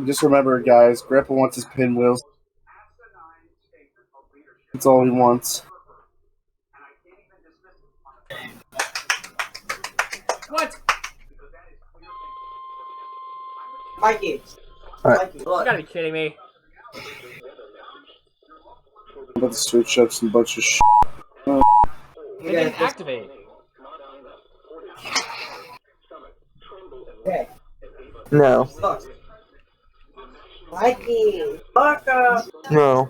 Just remember, guys, Grandpa wants his pinwheels. That's all he wants. What? Mikey. Alright. Mikey, You look. gotta be kidding me. I'm about to switch up some bunch of shit. It didn't activate. Okay. No. Look. Mikey, fuck up. No.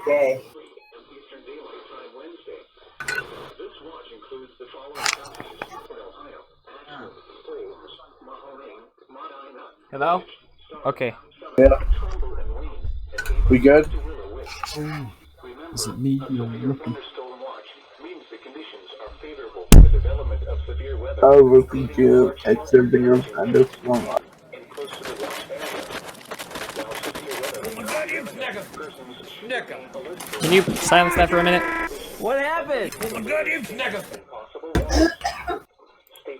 Okay. Hello? Okay. Yeah. We good? Is it me you're looking? Oh, rookie Jew, extra bigger underscore. Can you silence that for a minute? What happened? Stay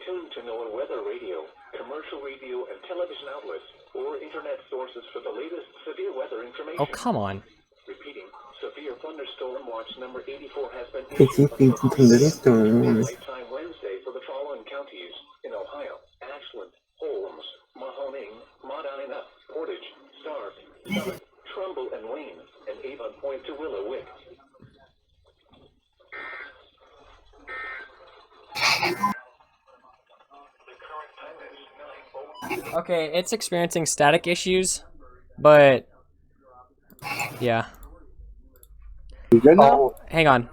tuned to NOAA weather radio, commercial radio and television outlets, or internet sources for the latest severe weather information. Oh, come on. Repeating, severe thunderstorm watch number 84 has been It's issued a thunderstorm. nighttime Wednesday for the following counties in Ohio: Ashland, Holmes, Mahoning, Medina, Portage, Stark, Summit, Trumbull and Wayne, and Avon Point to Willow-Wick. Okay, it's experiencing static issues, but yeah. We good now? Oh, Hang on.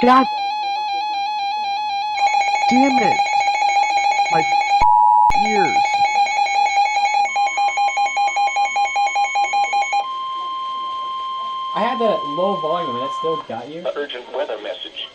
God damn it! My ears. I had that at low volume and it still got you. Urgent weather message.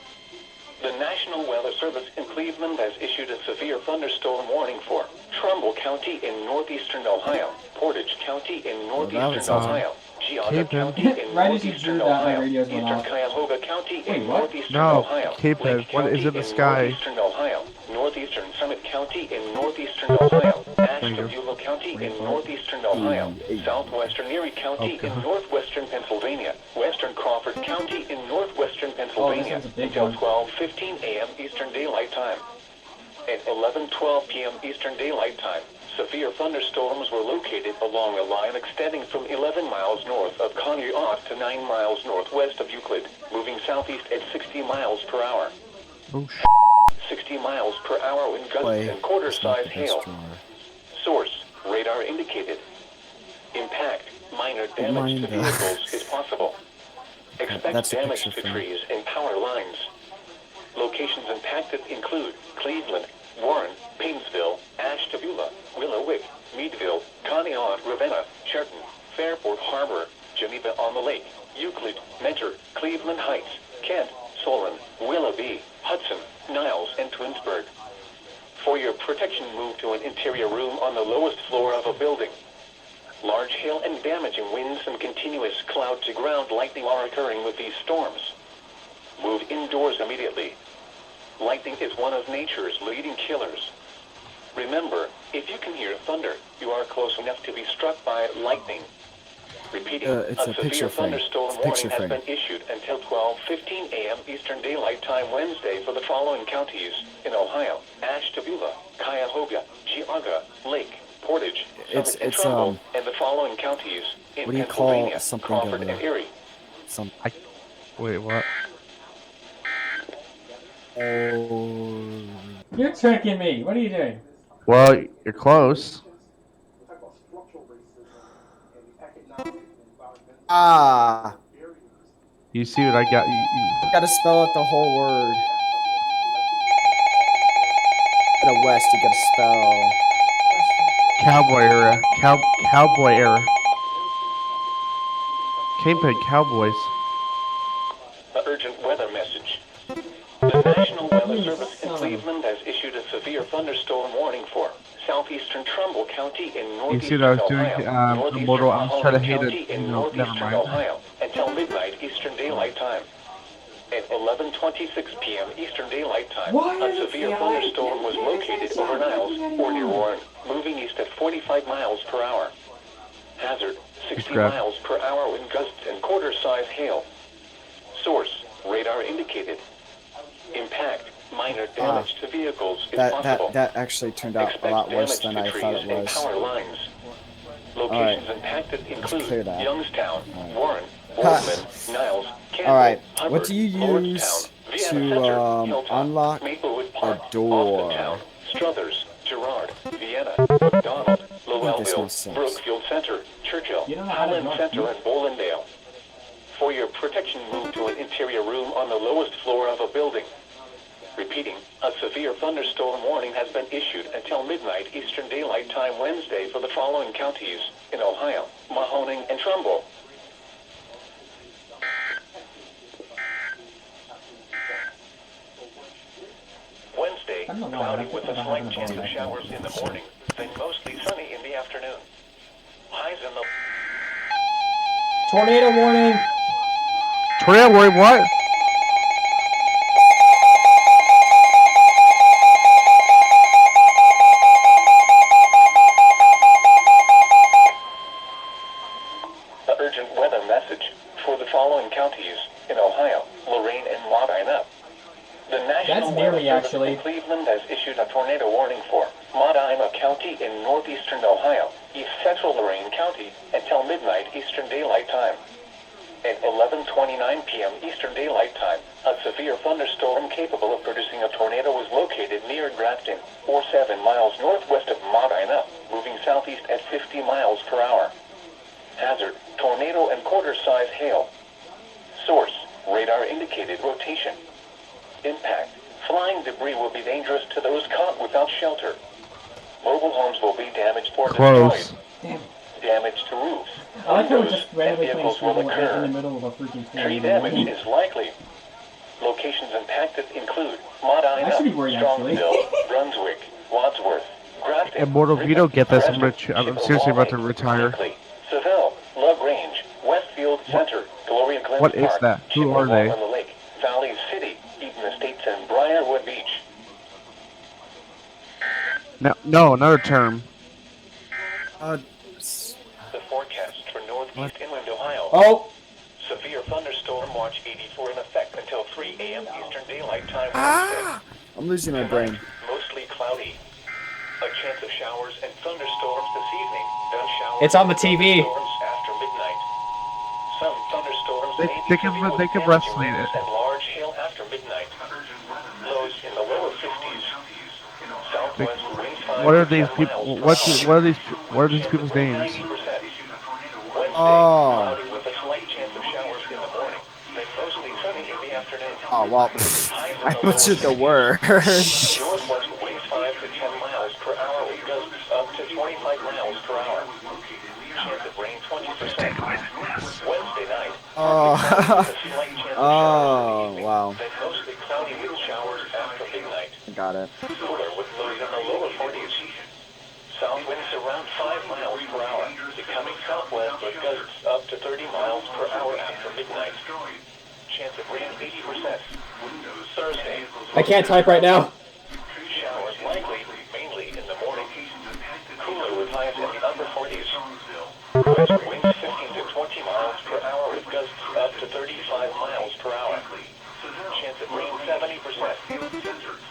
The National Weather Service in Cleveland has issued a severe thunderstorm warning for Trumbull County in northeastern Ohio, Portage County in northeastern Ohio, Geauga County in Right as you northeastern drew that, my Ohio, radios went eastern off. Cuyahoga County Wait, in what? northeastern No, Ohio, Cape Head, Lake what is County in the in sky? northeastern Ohio, northeastern Summit County in northeastern Ohio, Ashtabula County in northeastern Ohio, southwestern Erie County in northwestern Pennsylvania, western Crawford County in northwestern Pennsylvania one's a big until one. 12:15 a.m. Eastern Daylight Time. At 11:12 p.m. Eastern Daylight Time, severe thunderstorms were located along a line extending from 11 miles north of Conneaut to 9 miles northwest of Euclid, moving southeast at 60 miles per hour. Oh, 60 miles per hour in gusts and quarter-size hail. Source, radar indicated. Impact, minor damage to vehicles is possible. Expect That's the damage picture to frame. trees and power lines. Locations impacted include Cleveland, Warren, Painesville, Ashtabula, Willow-Wick, Meadville, Conneaut, Ravenna, Churton, Fairport Harbor, Geneva on the Lake, Euclid, Mentor, Cleveland Heights, Kent, Solon, Willoughby, Hudson, Niles, and Twinsburg. For your protection, move to an interior room on the lowest floor of a building. Large hail and damaging winds and continuous cloud-to-ground lightning are occurring with these storms. Move indoors immediately. Lightning is one of nature's leading killers. Remember, if you can hear thunder, you are close enough to be struck by lightning. Repeating, It's a a picture severe frame. thunderstorm It's a warning picture has frame. been issued until 12:15 a.m. Eastern Daylight Time Wednesday for the following counties in Ohio: Ashtabula, Cuyahoga, Geauga, Lake, Portage, Summit, and Trumbull, and the following counties in What do you call Pennsylvania, something Crawford, of and Erie. some? wait, what? Oh, You're tricking me. What are you doing? Well, you're close. ah! You see what I got? Got to spell out the whole word. The West, you got to spell. Cowboy era. Cowboy era. Cape Head Cowboys. The urgent weather message. The National Weather Service in Cleveland has issued a severe thunderstorm warning for southeastern Trumbull County in You see what I northeastern was doing? Ohio, The northeastern modal. I was trying to Mahoning hate County it. in Never northeastern mind. Ohio until midnight Eastern Daylight Time. At 11:26 p.m. Eastern Daylight Time, Why a is it severe chaotic? thunderstorm was Yeah, located it's over not Niles, looking at or near anyone. Warren, moving east at 45 miles per hour. Hazard, 60 Grab. miles per hour with gusts and quarter-size hail. Source, radar indicated. Impact, minor damage to vehicles is possible. That actually turned out a lot worse than I thought it was. Power lines. Locations impacted include clear that. Youngstown, Warren, Ha. Boardman, Niles, Campbell, Alright, Hubbard, what do you use Lordstown, Vienna to Center, Hilltop, unlock Maplewood a Park, door? Austintown, Struthers, Girard, Vienna, McDonald, Lowellville, makes sense. Brookfield Center, Churchill, You don't know how to Highland unlock Center, doors? and Bolindale. For your protection, move to an interior room on the lowest floor of a building. Repeating, a severe thunderstorm warning has been issued until midnight Eastern Daylight Time Wednesday for the following counties in Ohio: Mahoning and Trumbull. Wednesday, I don't know why, cloudy but I with think a I slight have chance it of on showers in the morning, then mostly sunny in the afternoon. Highs in the Tornado warning! Tornado warning, what? urgent weather message for the following counties in Ohio: Lorain and Medina. The National That's near Weather me, Service actually. in Cleveland has issued a tornado warning for Medina County in northeastern Ohio, east central Lorain County, until midnight Eastern Daylight Time. At 11:29 p.m. Eastern Daylight Time, a severe thunderstorm capable of producing a tornado was located near Grafton, or 7 miles northwest of Medina, moving southeast at 50 miles per hour. Hazard, tornado and quarter-size hail. Source, radar indicated rotation. Impact, flying debris will be dangerous to those caught without shelter. Mobile homes will be damaged or Close. destroyed. Damn. Damage to roofs, I like how we're windows, just and randomly playing vehicles will Scrabble in the occur. middle of a freaking Tree tornado damage warning. is likely. Locations impacted include I should be Medina, worried, actually. Strongsville, Brunswick, Wadsworth, Grafton, Immortal, if you don't get this, I'm Preston, seriously about to Chippewa, retire. Hinckley, Seville, LaGrange, Westfield Center, Gloria Glen What is Park, that? Who are Chippewa they? on the Lake, Valley City, Eaton Estates, and Briarwood Beach. No, another term. The forecast for northeast inland Ohio. Oh! Severe thunderstorm watch 84 in effect until 3 a.m. Eastern Daylight Time Wednesday. I'm losing my brain. Mostly cloudy. A chance of showers and thunderstorms this evening. Then showers It's on the and TV. thunderstorms after midnight. Some thunderstorms They- may they be can- severe they with can damaging breastfeed winds it. and large hail after midnight. Lows in the lower 50s. Southwest winds 5 What are to these 10 people? miles per What are these hour. people's names? 90%. Wednesday, Oh. cloudy with a slight chance of showers in the morning. Then mostly sunny in the afternoon. Oh, well, I butchered the word. Northwest winds 5 to 10 miles per hour with gusts up to 25 miles per hour. Chance of rain 20%. Wednesday night. Oh. partly cloudy with a slight chance of showers in the Oh, evening. wow. Then mostly cloudy with showers after midnight. I got it. Cooler with lows in the lower 40s. South winds around 5 miles per hour, becoming southwest with gusts up to 30 miles per hour after midnight. Chance of rain 80%. Thursday. I can't type right now. Showers likely, mainly in the morning. Cooler with highs in the upper 40s. West winds 15 to 20 miles per hour with gusts up to 35 miles per hour. Chance of rain 70%.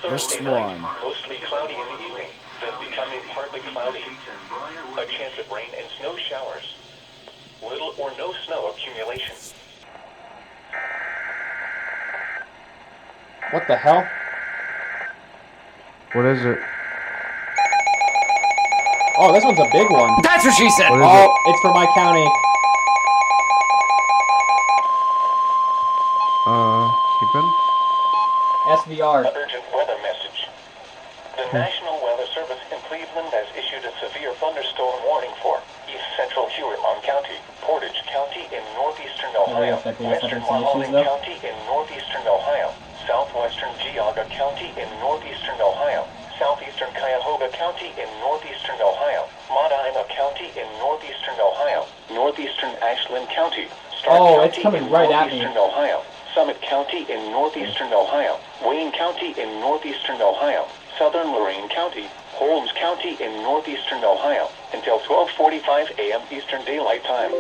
Thursday night, mostly cloudy in the evening, then becoming partly cloudy. A chance of rain and snow showers. Little or no snow accumulation. What the hell? What is it? Oh, this one's a big one. That's what she said. What is Oh, it's for my county. Keeping? SVR. Urgent weather message. The National Weather Service in Cleveland has issued a severe thunderstorm warning for east central Huron County, Portage County in northeastern Ohio, western Mahoning County in northeastern Ohio, southwestern Geauga County in northeastern Ohio, southeastern Cuyahoga County in northeastern Ohio, Medina County in northeastern Ohio, northeastern Ashland County, Stark Oh, County it's coming in right at me. northeastern Ohio, Summit County in northeastern Ohio, Wayne County in northeastern Ohio, southern Lorain County, Holmes County in northeastern Ohio, until 12:45 a.m. Eastern Daylight Time.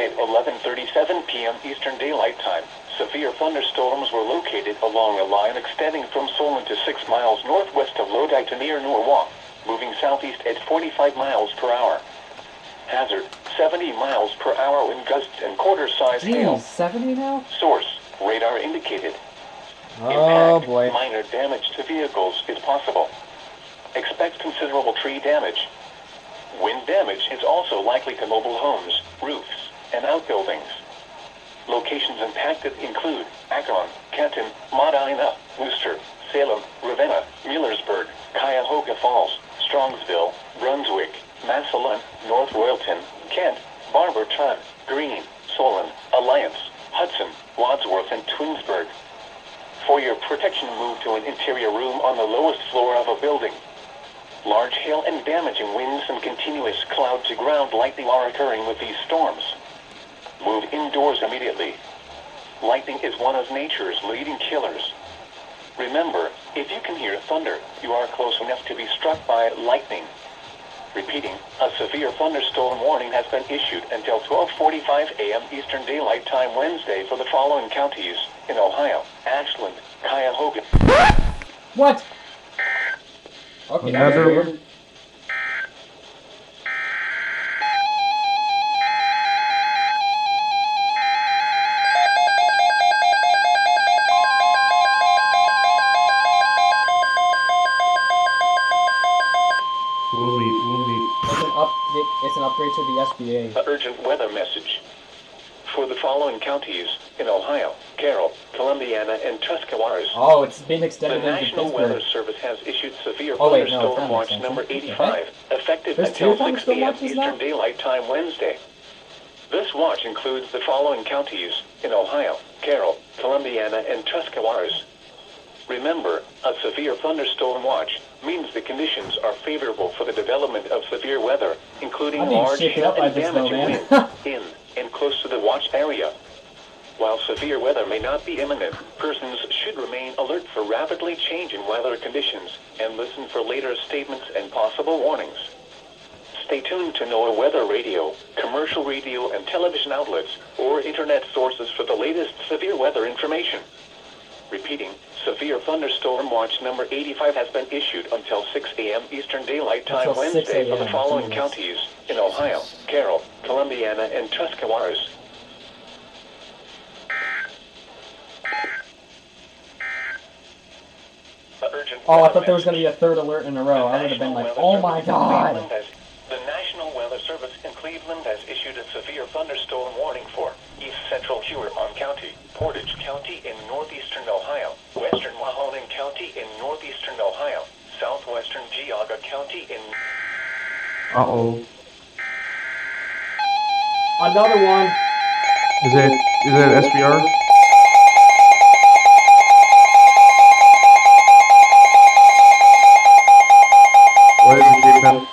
At 11:37 p.m. Eastern Daylight Time, severe thunderstorms were located along a line extending from Solon to 6 miles northwest of Lodi to near Norwalk, moving southeast at 45 miles per hour. Hazard, 70 miles per hour wind gusts and quarter-size hail. Jeez, 70 now? Source, radar indicated. Oh Impact, boy. minor damage to vehicles is possible. Expect considerable tree damage. Wind damage is also likely to mobile homes, roofs, and outbuildings. Locations impacted include Akron, Kenton, Medina, Worcester, Salem, Ravenna, Millersburg, Cuyahoga Falls, Strongsville, Brunswick, Massillon, North Royalton, Kent, Barberton, Greene, Solon, Alliance, Hudson, Wadsworth, and Twinsburg. For your protection, move to an interior room on the lowest floor of a building. Large hail and damaging winds and continuous cloud-to-ground lightning are occurring with these storms. Move indoors immediately. Lightning is one of nature's leading killers. Remember, if you can hear thunder, you are close enough to be struck by lightning. Repeating, a severe thunderstorm warning has been issued until 12:45 a.m. Eastern Daylight Time Wednesday for the following counties in Ohio: Ashland, Cuyahoga. What? Okay, that was Another weird. We'll meet. It's an upgrade to the SBA. An urgent weather message. For the following counties in Ohio: Carroll, Columbiana, and Tuscarawas. Oh, it's been The extended into National Weather Pittsburgh. Service has issued severe Oh, wait, no, it's thunderstorm not watch an number extension. 85, effective There's until two 6 thunderstorm a.m. watches Eastern now? Daylight Time Wednesday. This watch includes the following counties in Ohio: Carroll, Columbiana, and Tuscarawas. Remember, a severe thunderstorm watch means the conditions are favorable for the development of severe weather, including I'm being large shaken hail up by and this though, damaging man. winds in and close to the watch area. While severe weather may not be imminent, persons should remain alert for rapidly changing weather conditions and listen for later statements and possible warnings. Stay tuned to NOAA weather radio, commercial radio and television outlets, or internet sources for the latest severe weather information. Repeating, severe thunderstorm watch number 85 has been issued until 6 a.m. Eastern Daylight Time Until 6 Wednesday for the a.m., following Jesus. counties in Ohio: Carroll, Columbiana, and Tuscarawas. Oh, I thought there was going to be a third alert in a row. I would have been like, oh my god. The National Weather Service in Cleveland has issued a severe thunderstorm warning for east central Huron County, Portage County in northeastern Ohio, western Mahoning County in northeastern Ohio, southwestern Geauga County in... Uh-oh. Another one. Is it SBR? What is it, Kingpin?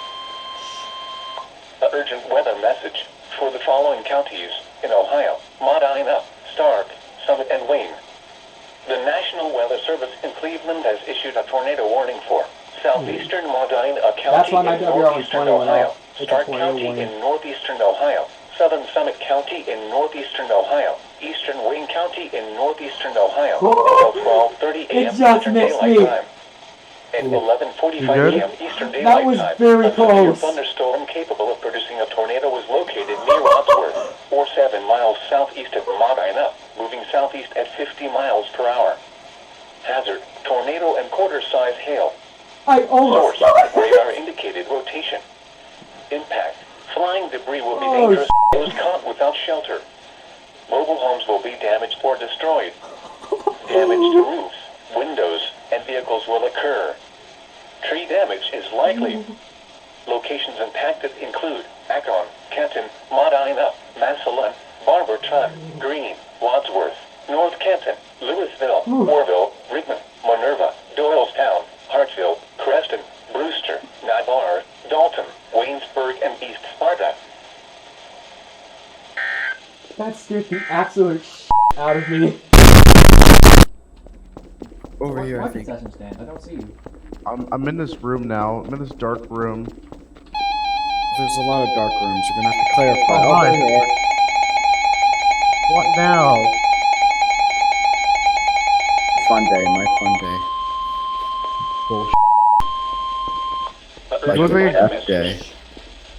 An urgent weather message for the following counties in Ohio: Medina, Stark, Summit, and Wayne. The National Weather Service in Cleveland has issued a tornado warning for southeastern Medina County That's why my in WR was northeastern 21 Ohio, out. It's a Stark tornado County warning. in northeastern Ohio, southern Summit County in northeastern Ohio, eastern Wayne County in northeastern Ohio, until 12:30 a.m. just Eastern missed Daylight me. Time. At 11:45 You good? a.m. Eastern Daylight was Time, very a severe close. thunderstorm capable of producing a tornado was located near Wadsworth, or 7 miles southeast of Medina, moving southeast at 50 miles per hour. Hazard, tornado and quarter-size hail. I almost Source, radar indicated rotation. Impact, flying debris will be Oh, dangerous to those caught without shelter. Mobile homes will be damaged or destroyed. Damage to roofs, windows, and vehicles will occur. Tree damage is likely. Locations impacted include Akron, Kenton, Medina, Massillon, Barberton, Greene, Wadsworth, North Kenton, Louisville, Orville, Rigmond, Minerva, Doylestown, Hartsville, Creston, Brewster, Navarre, Dalton, Waynesburg, and East Sparta. That scared the absolute out of me. Over here, I What think. concession stand? I don't see you. I'm in this room now. I'm in this dark room. There's a lot of dark rooms. You're gonna have to clarify. Oh, Oh, hi. there you are. What now? Fun day, my fun day. Bullshit. Urgent Looks like a weather F day. message.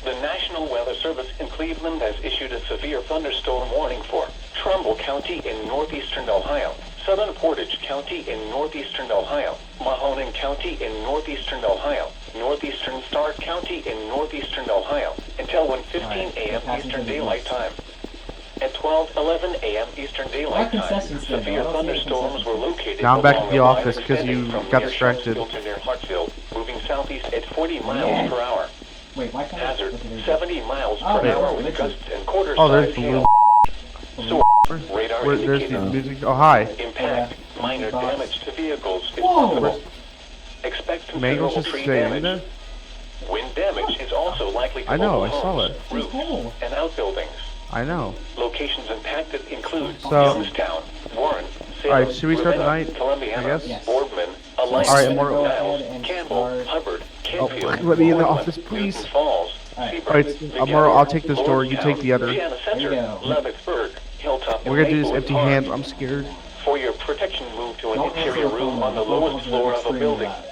The National Weather Service in Cleveland has issued a severe thunderstorm warning for Trumbull County in northeastern Ohio, Southern Portage County in northeastern Ohio, Mahoning County in northeastern Ohio, northeastern Stark County in northeastern Ohio, until 1:15 a.m. Eastern Daylight Time. At 12:11 a.m. Eastern Daylight Time, concession stand? severe I don't see a thunderstorms concession were located Now I'm back along at the a line office 'cause extending you from got near distracted. Sharpsville to near Hartsville, moving southeast at 40 miles per hour. Wait, why can't Hazard, I? Okay, there you go. 70 miles Oh, per wait, hour wait. with gusts and quarter Oh, there's size the hail. little. Source, radar Where, there's the indicated. music. Oh, hi. Impact, minor damage to vehicles is Whoa! possible. Expect Mango's considerable just tree staying there. damage. Wind damage is also likely to I know, local I saw homes, it. roofs, Cool. and outbuildings. I know. Locations impacted include So- Youngstown, Warren, Salem, Alright, should we start Ravenna, tonight? Columbiana, I guess? Yes. Boardman, Alliance, Alright, and we're- Niles, and Campbell, start- Hubbard, Canfield, let me in the Portland, office, please. Newton Falls, Alright. Seabrook, Alright, Vigalia, Amaro, I'll take this door, you take the other. Vienna Center, There you go. Leavittsburg, Hilltop, and We're gonna do this Maplewood empty Park. hands. I'm scared. For your protection, move to an Don't answer interior the room phone. on the The phone lowest calls are floor of a extremely building. loud.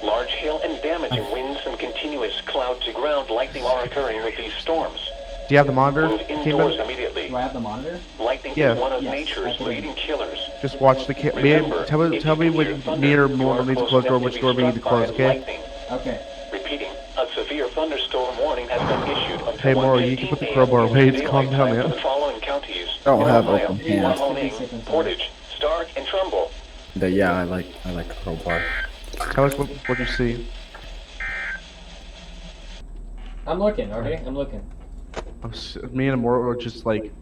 Large hail and damaging winds and continuous cloud-to-ground lightning are occurring with these storms. Do you have the monitor? Move Came indoors in? immediately. Do I have the monitor? Lightning Yeah. is one of Yes, nature's I can. leading killers. Just watch the camera. Remember, Tell me if you when hear thunder, me or you Moore are needs to close close the door, enough which to door be we need to struck by close, okay? lightning. Okay. Repeating, a severe thunderstorm warning has been issued until Hey, Mauro, you can put the 1:15 crowbar a.m. away. Eastern It's calm Daylight down, Time man. for the following counties: I don't have Ohio, open hands. Mahoning, Portage, Stark, and Trumbull. Yeah, I like crowbar. Tell us what you see. I'm looking, okay? I'm looking. Me and Amaro are just like.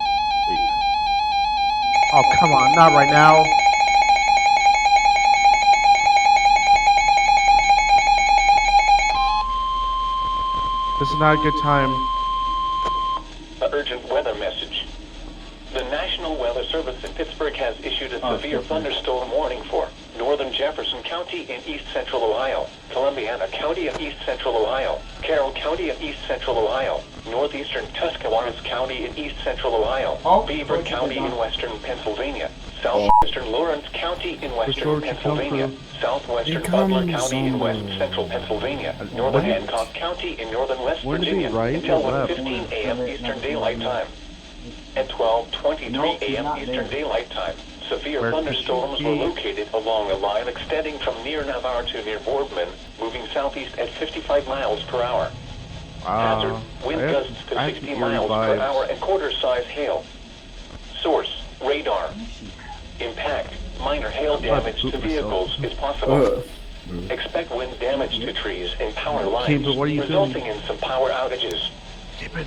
Oh, come on. Not right now. This is not a good time. An urgent weather message. The National Weather Service in Pittsburgh has issued a severe thunderstorm warning for northern Jefferson County in east central Ohio, Columbiana County of east central Ohio, Carroll County of east central Ohio, northeastern Tuscarawas County in east central Ohio, Beaver County in western Pennsylvania, southwestern Lawrence County in western Lawrence you come Pennsylvania, from? southwestern Here Butler comes County in west somebody. central Pennsylvania, When northern did- Hancock County in northern West when did Virginia, he write until or left? 1:15 a.m. Eastern Daylight Time. At 12:23 Nope, he's a.m. not Eastern there. Daylight Time, severe Where could thunderstorms he were be? located along a line extending from near Navarre to near Boardman, moving southeast at 55 miles per hour. Hazard, wind gusts to I have 60 eerie miles per vibes. hour and quarter-size hail. Source, radar. Impact, minor hail I'm about to damage to poop vehicles myself. is possible. Ugh. Expect wind damage to trees and power Okay, lines, but what are you resulting doing? in some power outages.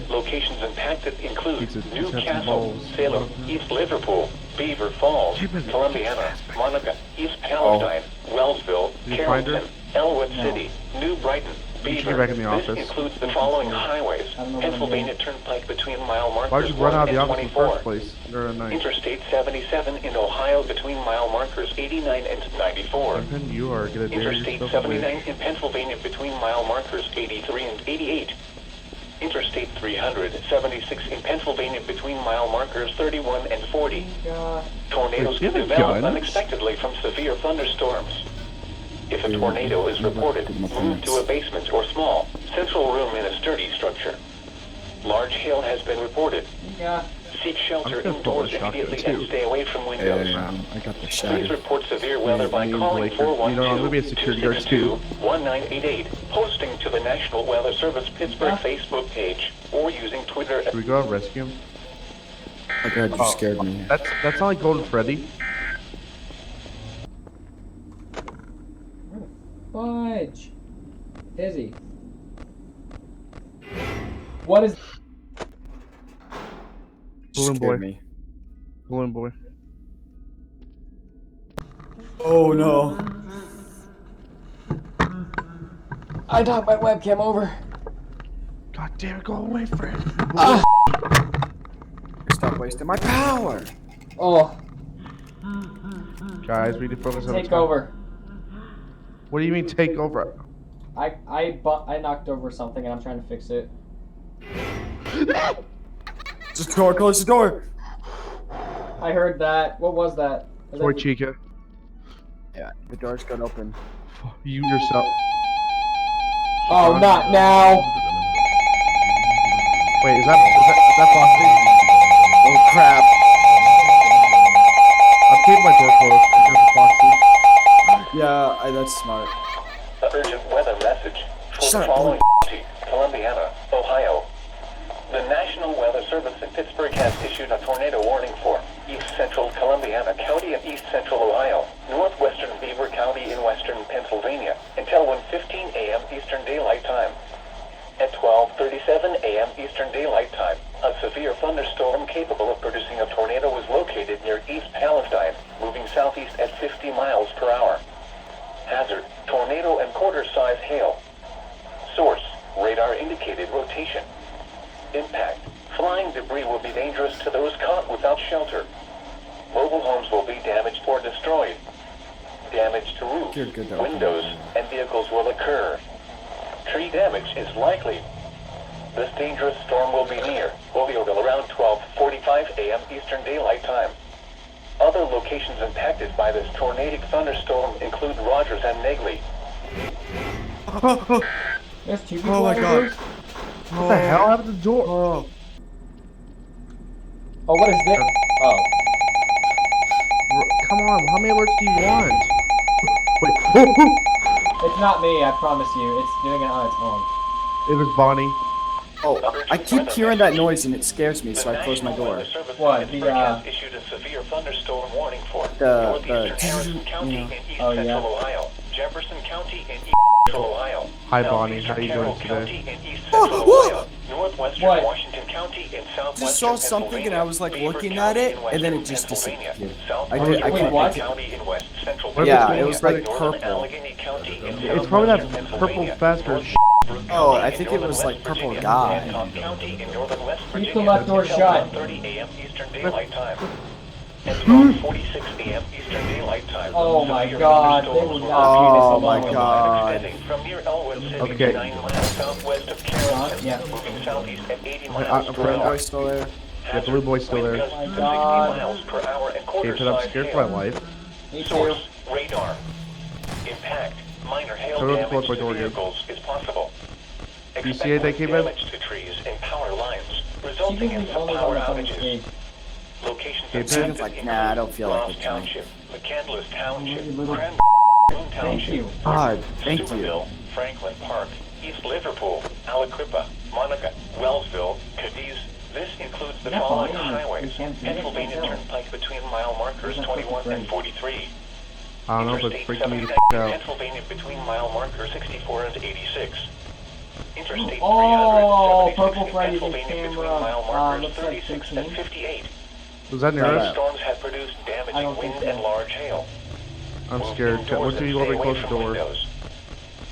Locations impacted include Pizza, Newcastle, balls. Salem, East Liverpool, Beaver Falls, Columbiana, Monica, East Palestine, Wellsville, Did you find her? Carrollton, Elwood City, New Brighton, You should Beaver. get back in the This office. includes the following highways: I don't know what I'm Pennsylvania Turnpike between mile Why'd markers you run 1 out of the and office in the 24. first place? During the night. Interstate 77 in Ohio between mile markers 89 and 94. Then you are gonna dare Interstate yourself 79 in Pennsylvania between mile markers 83 and 88. Interstate 376 in Pennsylvania between mile markers 31 and 40. Tornadoes Wait, you can have develop guns? unexpectedly from severe thunderstorms. If a tornado is reported, move to a basement or small, central room in a sturdy structure. Large hail has been reported. Yeah. Seek shelter I'm gonna pull indoors a shotgun, immediately and too. stay away from windows. I got the Please shadow. report severe weather by me and calling Blake are- you know, I'm gonna be a security guard, too. 412-1988, posting to the National Weather Service Pittsburgh Facebook page, or using Twitter at Should we go out and rescue him? Oh god, you scared me. That's not like Golden Freddy. Fudge. Izzy. What is... Balloon Scared boy. me. Balloon boy. Oh no. I knocked my webcam over. God damn it, go away, Fred. Stop wasting my power. Oh. Guys, we need to focus on the Take time. over. What do you mean take over? I knocked over something and I'm trying to fix it. Just door, close the door. I heard that. What was that? Was Sorry, that- Chica. Yeah, the door's got open. You yourself. Oh, not now. Wait, is that Foxy? Oh crap. I'm keeping my door closed because of Foxy. Yeah, that's smart. Urgent weather message for Shut the up, following county: Columbiana, Ohio. The National Weather Service in Pittsburgh has issued a tornado warning for East Central Columbiana County and East Central Ohio, northwestern Beaver County in western Pennsylvania, until 1:15 a.m. Eastern Daylight Time. At 12:37 a.m. Eastern Daylight Time, a severe thunderstorm capable of producing a tornado was located near East Palestine, moving southeast at 50 miles per hour. Hazard: tornado and quarter-size hail. Source: radar indicated rotation. Impact: flying debris will be dangerous to those caught without shelter. Mobile homes will be damaged or destroyed. Damage to roofs, You're good, though. windows, and vehicles will occur. Tree damage is likely. This dangerous storm will be around 12:45 a.m. Eastern Daylight Time. Other locations impacted by this tornadic thunderstorm include Rogers and Negley. There's two people Oh my over god. here? What the hell happened to the door? Oh. Oh, what is this? Oh. Come on, how many alerts do you want? Wait, It's not me, I promise you. It's doing it on its own. it was Bonnie. Oh, I keep hearing that noise and it scares me, so I close my door. What, the, has issued a severe thunderstorm warning for The- northeastern Harrison County and East Oh, yeah. Central Ohio, Jefferson County and East Central Ohio. Hi, Bonnie. How southeastern you doing Carroll today? County and East Central Ohio, northwestern What? Washington County and southwestern Just saw something and I was like Pennsylvania, looking Beaver at it County and then in it just western Pennsylvania, disappeared. southwestern I couldn't- Wait, what? County in west central What Yeah, between- it was like northern purple. Allegheny County in It's probably that southwestern purple Pennsylvania, faster north- sh**. Oh, I think it was like purple guy. Hancock County in northern West Keep Virginia the left door until shut. 1:30 a.m. Eastern Daylight Time. At 12:46 a.m. Eastern Daylight Time. Oh my severe god, they thunderstorms will were not leave this Oh alone. my god. extending from near Elwood, Okay. 69 miles southwest of Carrollton, Yeah. moving southeast at 80 I'm miles per friend. hour. Boy's still there. Yeah, Blue Boy's still there. Wind gusts Oh my to 60 God. miles per hour and Okay, quarter but I'm size scared for my hail. life. Me too. Source: radar. Impact: minor hail So let's damage close my to door again. vehicles is possible. You see it, they Expect came in? damage to trees and power lines, resulting Keep in the some only one power that's on the outages. stage. Locations Okay, impacted It's like, nah, I don't feel like Ross it's Township, McCandless Township, Little- Cranberry Thank Township, you. God, thank you. Steubenville, Franklin Park, East Liverpool, Aliquippa, Monica, Wellsville, Cadiz. This includes the Yeah, following fine. highways: We can't do Pennsylvania that. Turnpike between mile markers That's 21 and great. 43. I don't know, but it's Interstate freaking me the 79 f*** out. Pennsylvania between mile markers 64 and 86. Interstate Oh, 376 Purple in Freddy's in Pennsylvania between camera. mile markers Looks like 36 and 15. 58. Was that near us? Storms have produced I damaging don't think wind so. and large hail. I'm Move scared. indoors What do and you stay want me to away close the from door? windows.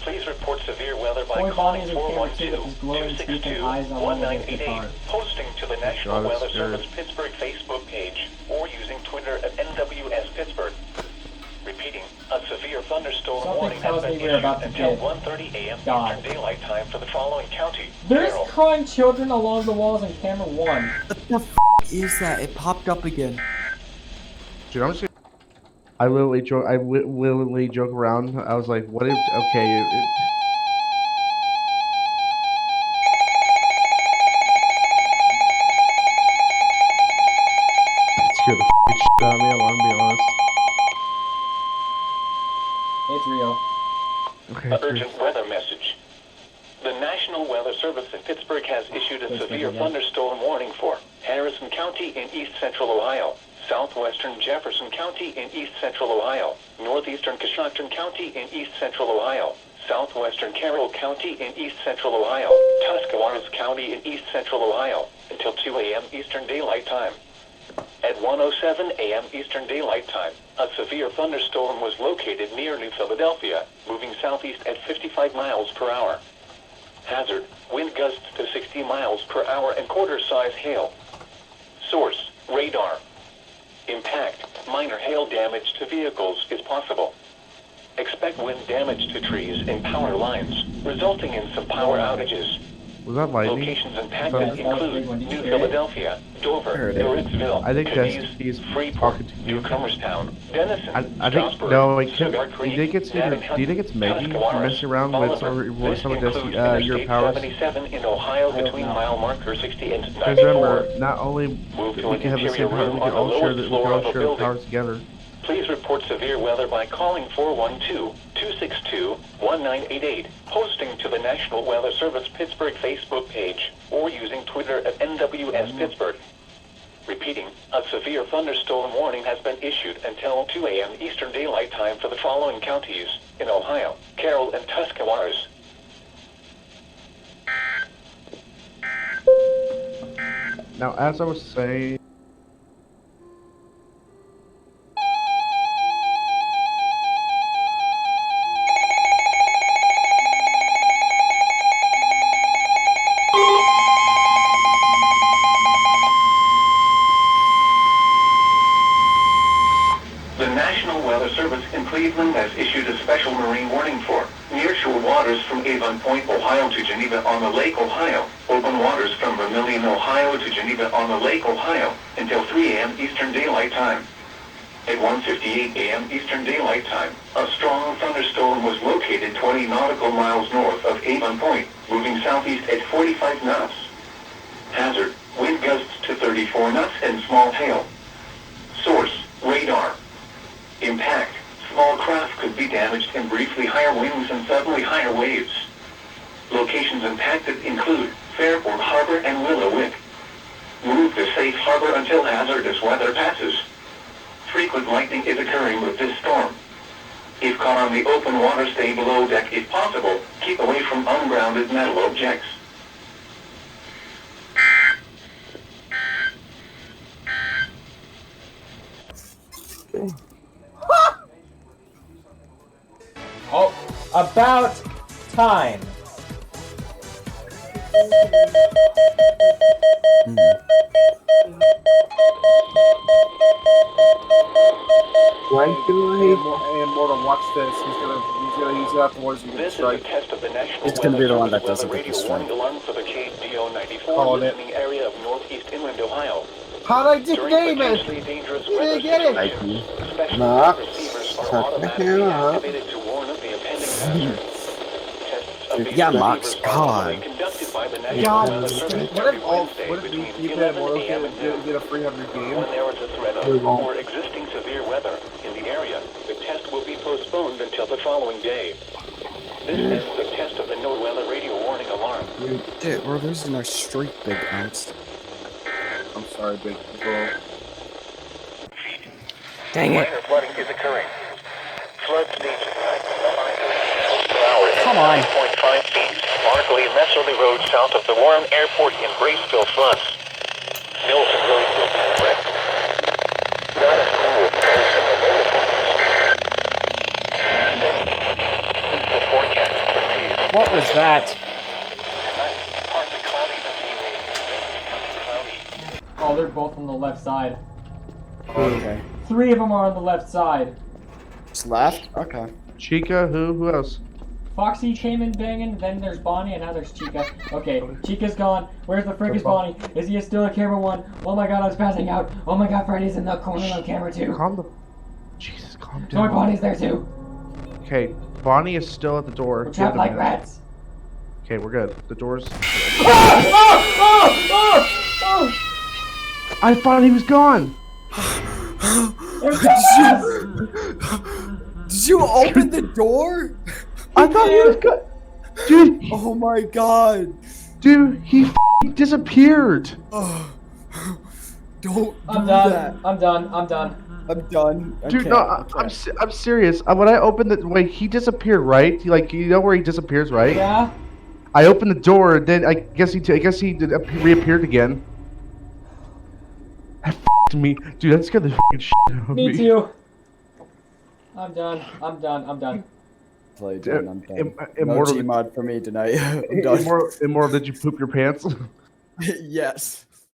Please report severe weather by Boy calling Bonnie's in camera too with his glowing teeth and eyes on one of his 412-1988, guitar. posting to the National God, Weather it's scary. Service Pittsburgh Facebook page, or using Twitter at NWS Pittsburgh. Repeating, a severe thunderstorm Something warning has tells been me we're about issued to until hit 1:30 a.m. God. Eastern Daylight Time for the following county: There's Carroll, crying children along the walls in camera 1. What the f is that? It popped up again. Dude, I'm just. I literally joke. I literally joke around. I was like, "What if?" Okay. That scared the shit out of me. I'm gonna be honest. It's real. Okay. An urgent weather message. The National Weather Service in Pittsburgh has issued a Please severe begin. thunderstorm warning for Harrison County in east central Ohio, southwestern Jefferson County in east central Ohio, northeastern Coshocton County in east central Ohio, southwestern Carroll County in east central Ohio, Tuscarawas County in east central Ohio, until 2 a.m. Eastern Daylight Time. At 1:07 a.m. Eastern Daylight Time, a severe thunderstorm was located near New Philadelphia, moving southeast at 55 miles per hour. Hazard: wind gusts to 60 miles per hour and quarter-size hail. Source: radar. impact, minor hail damage to vehicles is possible. Expect wind damage to trees and power lines, resulting in some power outages. Was that lightning? Locations impacted that was a big include one. Did you New hear it? Philadelphia, Dover, Heard it. Dorrinsville, I think Cadiz, he's Freeport, talking to you. Newcomerstown, Denison, I think Strasburg, no. Cigar Do Creek, you think it's either? Do you think it's Maggie messing around with some of this includes your Interstate powers? 77 in Ohio I hope between not. mile marker 60 and 94. Because remember, not only Move to we an can have the interior same power, room we on can the all share lowest the floor of a powers building. together. Please report severe weather by calling 412-262-1988, posting to the National Weather Service Pittsburgh Facebook page, or using Twitter at NWS Pittsburgh. Repeating, a severe thunderstorm warning has been issued until 2 a.m. Eastern Daylight Time for the following counties in Ohio: Carroll and Tuscarawas. Now, as I was saying. The National Weather Service in Cleveland has issued a special marine warning for nearshore waters from Avon Point, Ohio to Geneva on the Lake Ohio, open waters from Vermilion, Ohio to Geneva on the Lake Ohio until 3 a.m. Eastern Daylight Time. At 1:58 a.m. Eastern Daylight Time, a strong thunderstorm was located 20 nautical miles north of Avon Point, moving southeast at 45 knots. Hazard, wind gusts to 34 knots and small hail. Source, radar. Impact, small craft could be damaged and briefly higher winds and suddenly higher waves. Locations impacted include Fairport Harbor and Willow Wick. Move to safe harbor until hazardous weather passes. Frequent lightning is occurring with this storm. If caught on the open water, stay below deck if possible. Keep away from ungrounded metal objects. Oh, about time. Why do And Mortal, watch this. He's gonna use that towards you. This is a Strike. test of the National It's gonna Weather be the one Service that doesn't weather get the radio strike. warning alarm for the KDO-94 Calling it. listening area of northeast inland Ohio. How'd I just During name it? potentially dangerous You weather didn't get it. situations, special Knox, receivers are shut the automatically hell up. activated to warn of the impending hazard. Tests of these Yeah, receivers Knox, are God. normally conducted by the National God, Weather Service what every if Wednesday what if between we keep it 11 Mortal a.m. and noon. get a 300 game? When there is a threat We of won't. or existing severe weather in the area, the test will be postponed until the following day. This ends the test of the no weather radio warning alarm. Dude, we're losing our streak, big ounce. I'm sorry, big bro. Dang it. Minor flooding is occurring. Flood stage Come on. 9.5 feet. Markley and Messerly Road south of the Warren Airport in Graceville floods. Milton Road will be wrecked. Not as cool the forecast proceeds. What was that? Tonight, partly cloudy this evening. Cloudy. Oh, they're both on the left side. Okay. 3 of them are on the left side. Just left? Okay. Chica, who else? Foxy came in banging, then there's Bonnie, and now there's Chica. Okay, Chica's gone. Where's the frick is Bonnie? Is he still at camera 1? Oh my god, I was passing out. Oh my god, Freddy's in the corner on camera 2. Calm the. Jesus, calm Sorry, down. Bonnie's there too. Okay, Bonnie is still at the door. We're trapped like rats. Okay, we're good. The door's. I thought he was gone. Did you open the door? I thought he was gone. Dude, Oh my god. he disappeared. Don't I'm do done. that. I'm done. I'm done. I'm done. Dude, Okay, no, okay. I'm serious. When I opened the wait, he disappeared, right? You know where he disappears, right? Yeah? I opened the door, then I guess he reappeared again. That f***ed me, dude. That scared the f***ing shit out of me. Me too. I'm done. I'm done. I'm done. Play done, I'm done. No Immortal, Gmod for me tonight. I'm done. Immortal, did you poop your pants? Yes.